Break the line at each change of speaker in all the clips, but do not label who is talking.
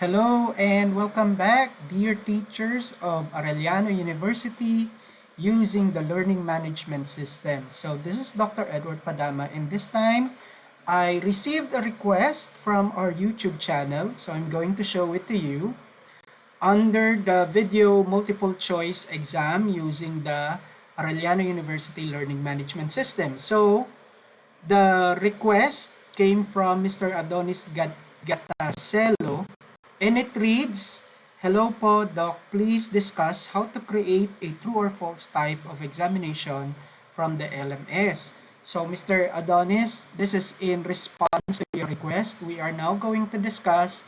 Hello and welcome back, dear teachers of Arellano University using the Learning Management System. So this is Dr. Edward Padama, and this time I received a request from our YouTube channel, so I'm going to show it to you under the video multiple choice exam using the Arellano University Learning Management System. So the request came from Mr. Adonis Gataselo, and it reads, "Hello po, Doc. Please discuss how to create a true or false type of examination from the LMS." So, Mr. Adonis, this is in response to your request. We are now going to discuss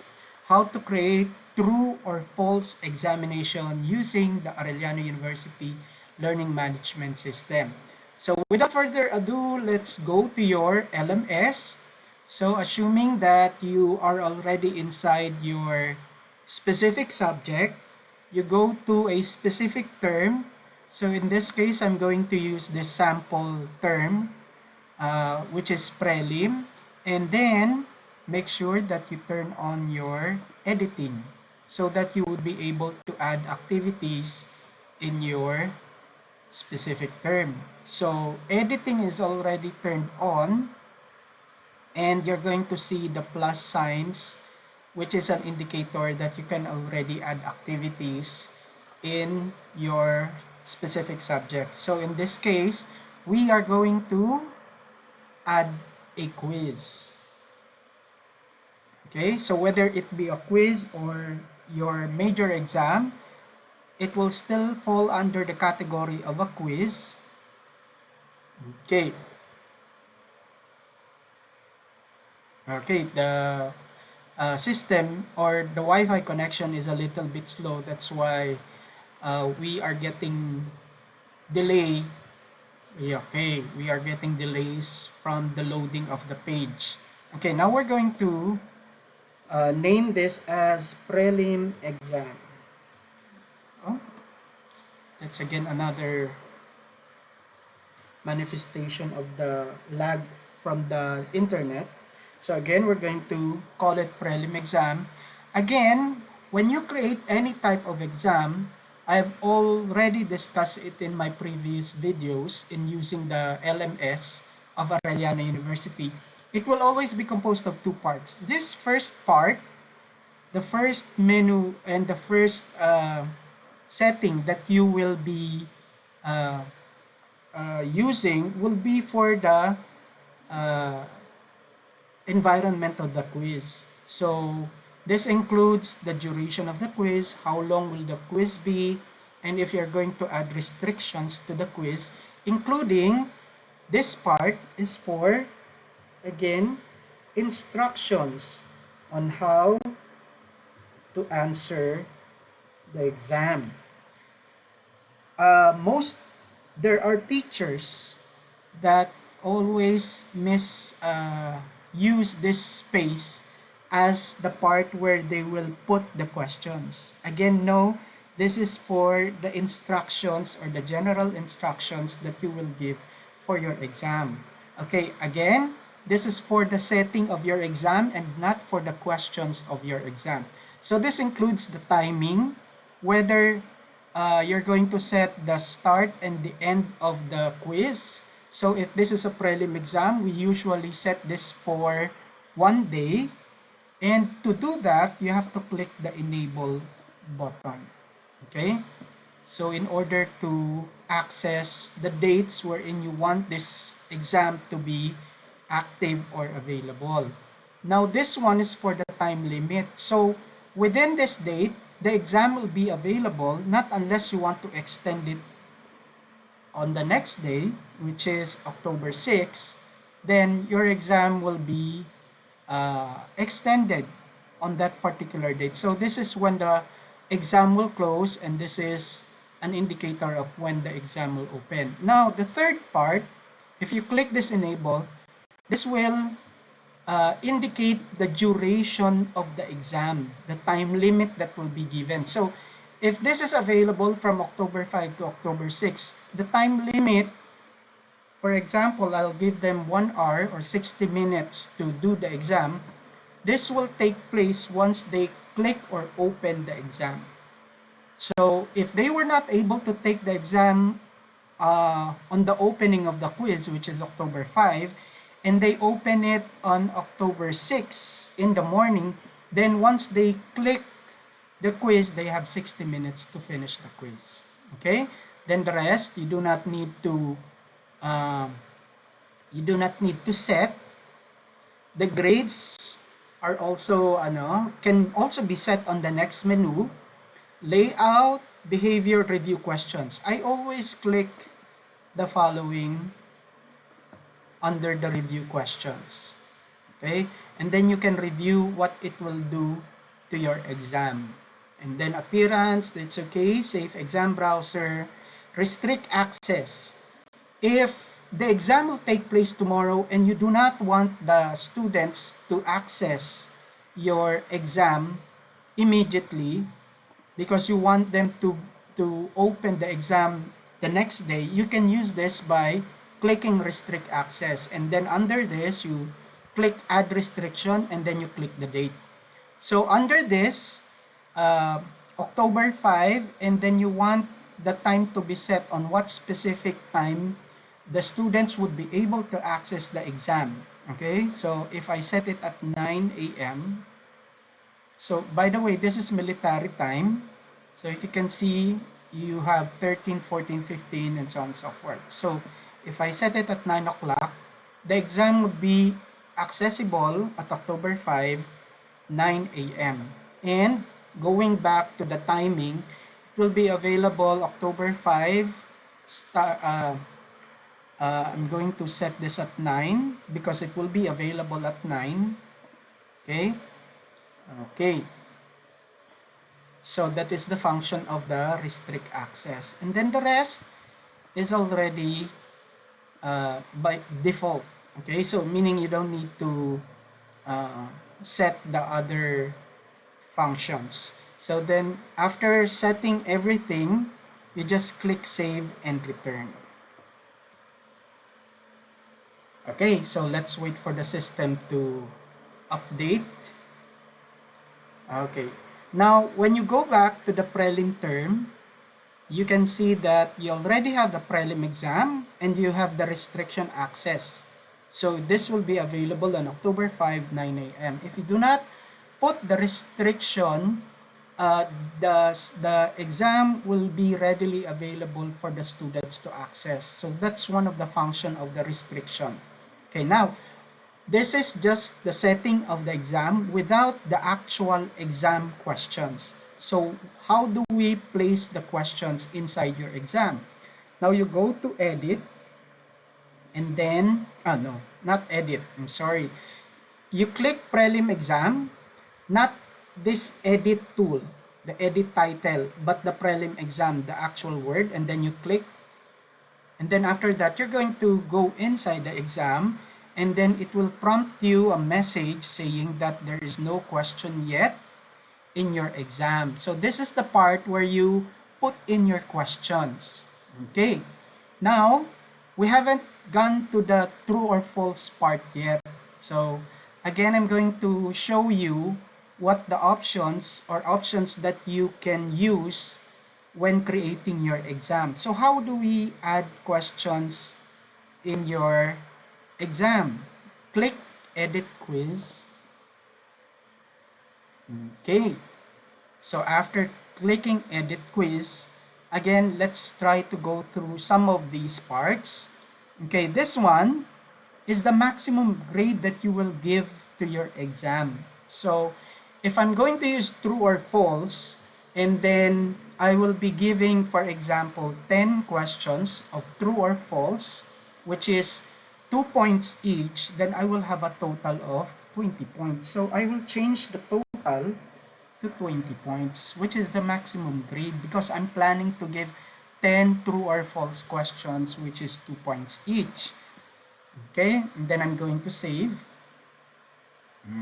how to create true or false examination using the Arellano University Learning Management System. So, without further ado, let's go to your LMS. So assuming that you are already inside your specific subject, you go to a specific term. So in this case, I'm going to use this sample term, which is prelim. And then make sure that you turn on your editing so that you would be able to add activities in your specific term. So editing is already turned on, and you're going to see the plus signs, which is an indicator that you can already add activities in your specific subject. So in this case, we are going to add a quiz. Okay, so whether it be a quiz or your major exam, it will still fall under the category of a quiz. Okay, the system or the Wi-Fi connection is a little bit slow. That's why we are getting delay. Okay, we are getting delays from the loading of the page. Okay, now we're going to name this as prelim exam. Oh, that's again another manifestation of the lag from the internet. So again, we're going to call it prelim exam. Again, when you create any type of exam, I've already discussed it in my previous videos in using the LMS of Arellano University. It will always be composed of two parts. This first part, the first menu and the first setting that you will be uh, using will be for the uh, environment of the quiz. So this includes the duration of the quiz, how long will the quiz be, and if you're going to add restrictions to the quiz, including this part is for, again, instructions on how to answer the exam. Most there are teachers that always use this space as the part where they will put the questions. Again, no, this is for the instructions or the general instructions that you will give for your exam. Okay, again, this is for the setting of your exam and not for the questions of your exam. So this includes the timing, whether you're going to set the start and the end of the quiz. So if this is a prelim exam, we usually set this for 1 day. And to do that, you have to click the enable button. Okay? So in order to access the dates wherein you want this exam to be active or available. Now this one is for the time limit. So within this date, the exam will be available not unless you want to extend it on the next day, which is October 6th, then your exam will be extended on that particular date. So this is when the exam will close, and this is an indicator of when the exam will open. Now, the third part, if you click this enable, this will indicate the duration of the exam, the time limit that will be given. So if this is available from October 5 to October 6, the time limit, for example, I'll give them 1 hour or 60 minutes to do the exam. this will take place once they click or open the exam. So if they were not able to take the exam on the opening of the quiz, which is October 5, and they open it on October 6 in the morning, then once they click the quiz, they have 60 minutes to finish the quiz. Okay? Then the rest, uh, you do not need to set. The grades are also can also be set on the next menu. Layout, behavior, review questions. I always click the following under the review questions. Okay? And then you can review what it will do to your exam. And then appearance, that's okay. Safe exam browser. Restrict access. If the exam will take place tomorrow and you do not want the students to access your exam immediately because you want them to open the exam the next day, you can use this by clicking restrict access, and then under this you click add restriction and then you click the date. So under this October 5, and then you want the time to be set on what specific time the students would be able to access the exam. Okay, so if I set it at 9 a.m. So by the way, this is military time. So if you can see, you have 13, 14, 15, and so on and so forth. So if I set it at 9 o'clock, the exam would be accessible at October 5, 9 a.m. And going back to the timing, it will be available October 5. I'm going to set this at 9 because it will be available at 9. Okay. Okay. So that is the function of the restrict access. And then the rest is already by default. Okay, so meaning you don't need to set the other functions. So then after setting everything, you just click save and return. Okay, so let's wait for the system to update. Okay, now when you go back to the prelim term, you can see that you already have the prelim exam and you have the restriction access. So this will be available on October 5, 9 a.m. If you do not put the restriction, the exam will be readily available for the students to access. So that's one of the function of the restriction. Okay, now this is just the setting of the exam without the actual exam questions. So how do we place the questions inside your exam? Now you go to edit, and then, no, not edit, I'm sorry. You click prelim exam, not this edit tool, the edit title, but the prelim exam, the actual word, and then you click. And then after that, you're going to go inside the exam, and then it will prompt you a message saying that there is no question yet in your exam. So this is the part where you put in your questions. Okay. Now, we haven't gone to the true or false part yet. So again, I'm going to show you what the options that you can use when creating your exam. So how do we add questions in your exam? Click edit quiz. Okay, so after clicking edit quiz, again, let's try to go through some of these parts. Okay, this one is the maximum grade that you will give to your exam. So if I'm going to use true or false, and then I will be giving, for example, 10 questions of true or false, which is 2 points each, then I will have a total of 20 points. So I will change the total to 20 points, which is the maximum grade, because I'm planning to give 10 true or false questions, which is 2 points each. Okay, and then I'm going to save.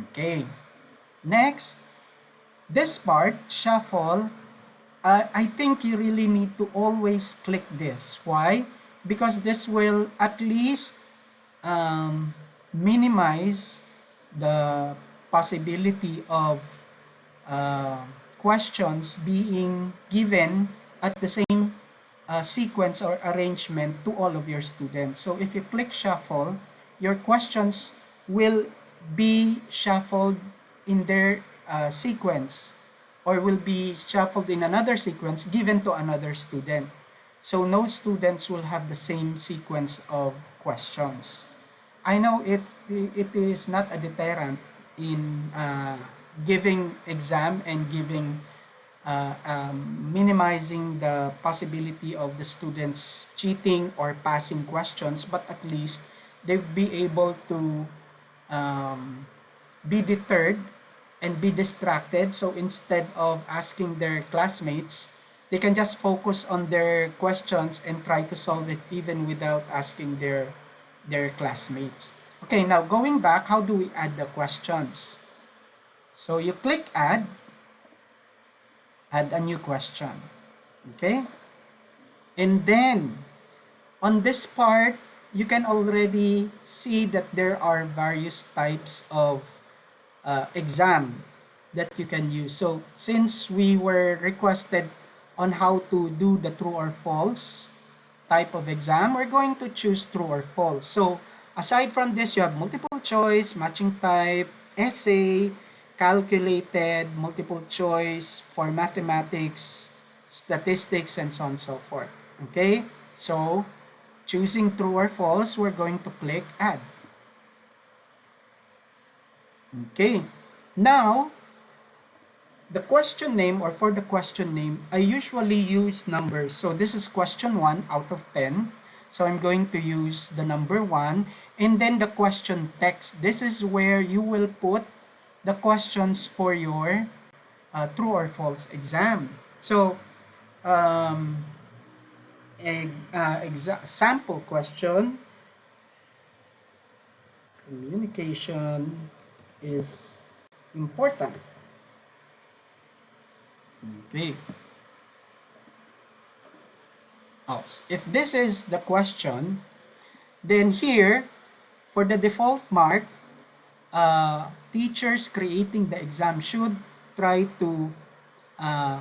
Okay, next, this part, shuffle, I think you really need to always click this. Why? Because this will at least minimize the possibility of uh, questions being given at the same sequence or arrangement to all of your students. So if you click shuffle, your questions will be shuffled in their sequence, or will be shuffled in another sequence given to another student. So no students will have the same sequence of questions. I know it is not a deterrent in giving exam and giving minimizing the possibility of the students cheating or passing questions, but at least they'll be able to um, be deterred and be distracted. So instead of asking their classmates, they can just focus on their questions and try to solve it even without asking their classmates. Okay, now going back, how do we add the questions? So you click add a new question. Okay? And then on this part, you can already see that there are various types of exam that you can use. So since we were requested on how to do the true or false type of exam, we're going to choose true or false. So aside from this, you have multiple choice, matching type, essay, calculated, multiple choice for mathematics, statistics, and so on and so forth. Okay? So choosing true or false, we're going to click add. Okay. Now, the question name, or for the question name, I usually use numbers. So this is question 1 out of 10. So I'm going to use the number 1. And then the question text. This is where you will put the questions for your true or false exam. So, sample question. Communication is important. Okay. Oh, if this is the question, then here, for the default mark, teachers creating the exam should try to uh,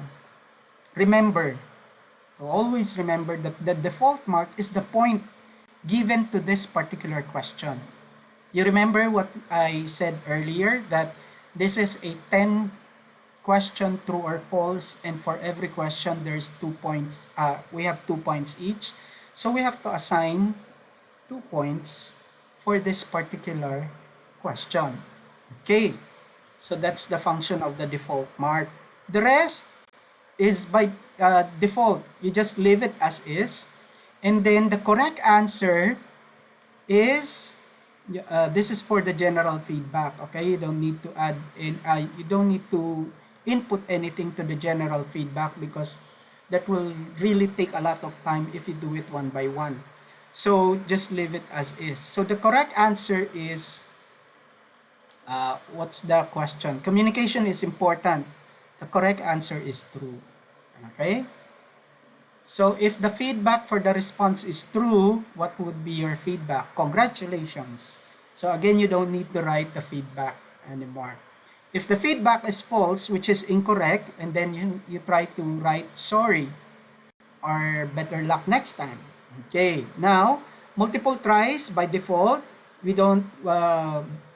remember, to always remember that the default mark is the point given to this particular question. You remember what I said earlier, that this is a 10 question true or false, and for every question there's 2 points. We have 2 points each, so we have to assign 2 points for this particular question. Okay, so that's the function of the default mark. The rest is by default. You just leave it as is, and then the correct answer is this is for the general feedback. Okay, you don't need to add in, you don't need to input anything to the general feedback, because that will really take a lot of time if you do it one by one. So just leave it as is. So the correct answer is what's the question? Communication is important. The correct answer is true. Okay? So if the feedback for the response is true, what would be your feedback? Congratulations. So again, you don't need to write the feedback anymore. If the feedback is false, which is incorrect, and then you try to write sorry or better luck next time. Okay, now multiple tries by default. We don't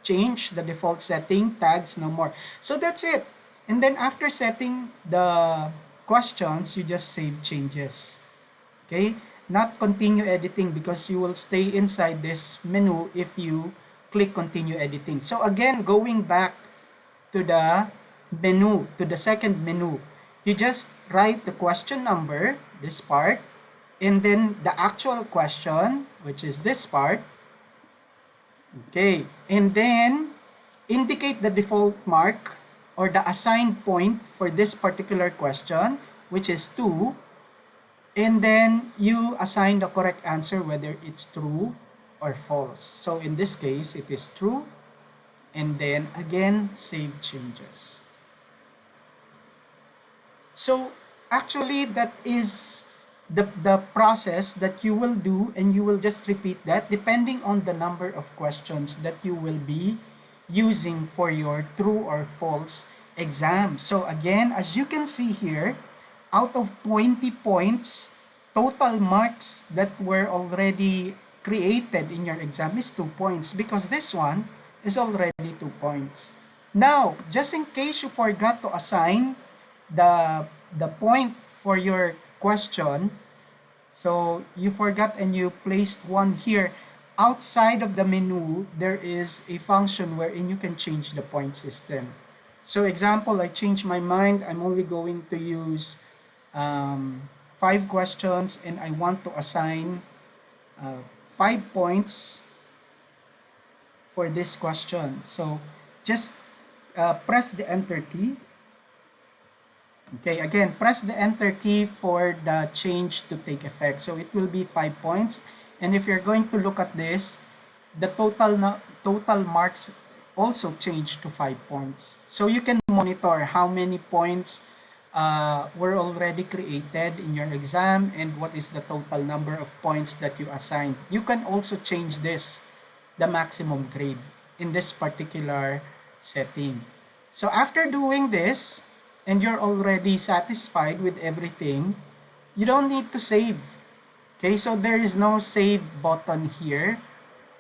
change the default setting, tags no more. So that's it. And then after setting the questions, you just save changes. Okay, not continue editing, because you will stay inside this menu if you click continue editing. So again, going back to the menu, to the second menu, you just write the question number, this part, and then the actual question, which is this part. Okay, and then indicate the default mark or the assigned point for this particular question, which is 2, and then you assign the correct answer, whether it's true or false. So in this case, it is true, and then again, save changes. So actually, that is the process that you will do, and you will just repeat that depending on the number of questions that you will be using for your true or false exam. So again, as you can see here, out of 20 points, total marks that were already created in your exam is 2 points because this one is already 2 points. Now, just in case you forgot to assign the point for your question, so you forgot and you placed one here, outside of the menu, there is a function wherein you can change the point system. So example, I changed my mind. I'm only going to use 5 questions and I want to assign 5 points for this question. So just press the enter key. Okay, again, press the enter key for the change to take effect. So it will be 5 points. And if you're going to look at this, the total marks also change to 5 points. So you can monitor how many points were already created in your exam and what is the total number of points that you assigned. You can also change this, the maximum grade in this particular setting. So after doing this, and you're already satisfied with everything, you don't need to save. Okay, so there is no save button here.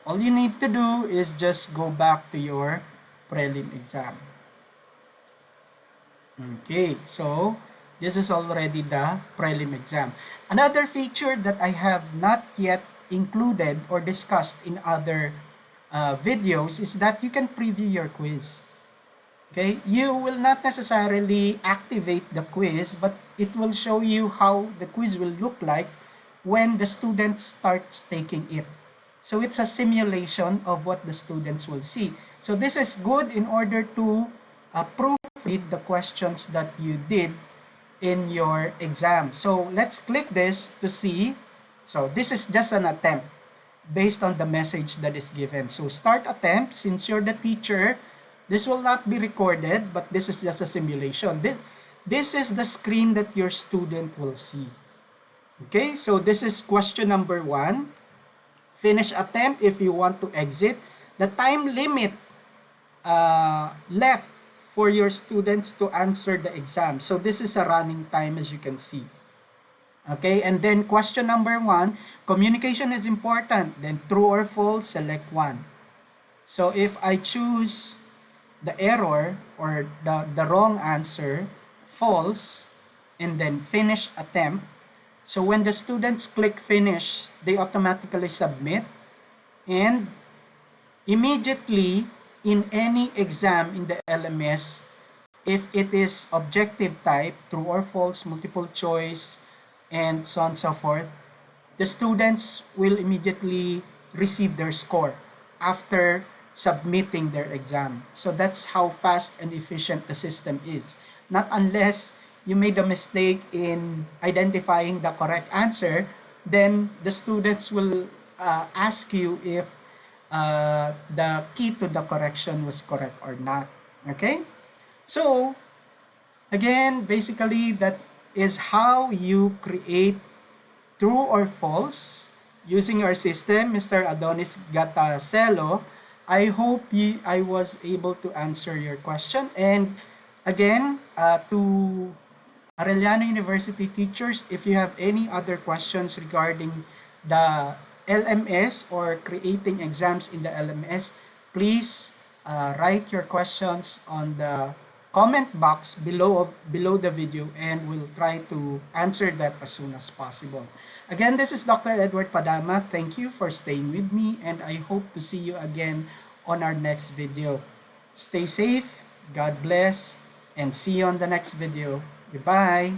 All you need to do is just go back to your prelim exam. Okay, so this is already the prelim exam. Another feature that I have not yet included or discussed in other videos is that you can preview your quiz. Okay, you will not necessarily activate the quiz, but it will show you how the quiz will look like when the student starts taking it. So it's a simulation of what the students will see. So this is good in order to proofread the questions that you did in your exam. So let's click this to see. So this is just an attempt based on the message that is given. So start attempt, since you're the teacher, this will not be recorded, but this is just a simulation. This is the screen that your student will see. Okay, so this is question number 1. Finish attempt if you want to exit. The time limit left for your students to answer the exam. So this is a running time, as you can see. Okay, and then question number 1, communication is important. Then true or false, select 1. So if I choose the error or the wrong answer, false, and then finish attempt. So when the students click finish, they automatically submit, and immediately in any exam in the LMS, if it is objective type, true or false, multiple choice, and so on and so forth, the students will immediately receive their score after submitting their exam. So that's how fast and efficient the system is. Not unless you made a mistake in identifying the correct answer, then the students will ask you if the key to the correction was correct or not. Okay? So, again, basically that is how you create true or false using our system, Mr. Adonis Gataselo. I hope I was able to answer your question. And again, to Arellano University teachers, if you have any other questions regarding the LMS or creating exams in the LMS, please write your questions on the comment box below the video, and we'll try to answer that as soon as possible. Again, this is Dr. Edward Padama. Thank you for staying with me, and I hope to see you again on our next video. Stay safe, God bless, and see you on the next video. Goodbye.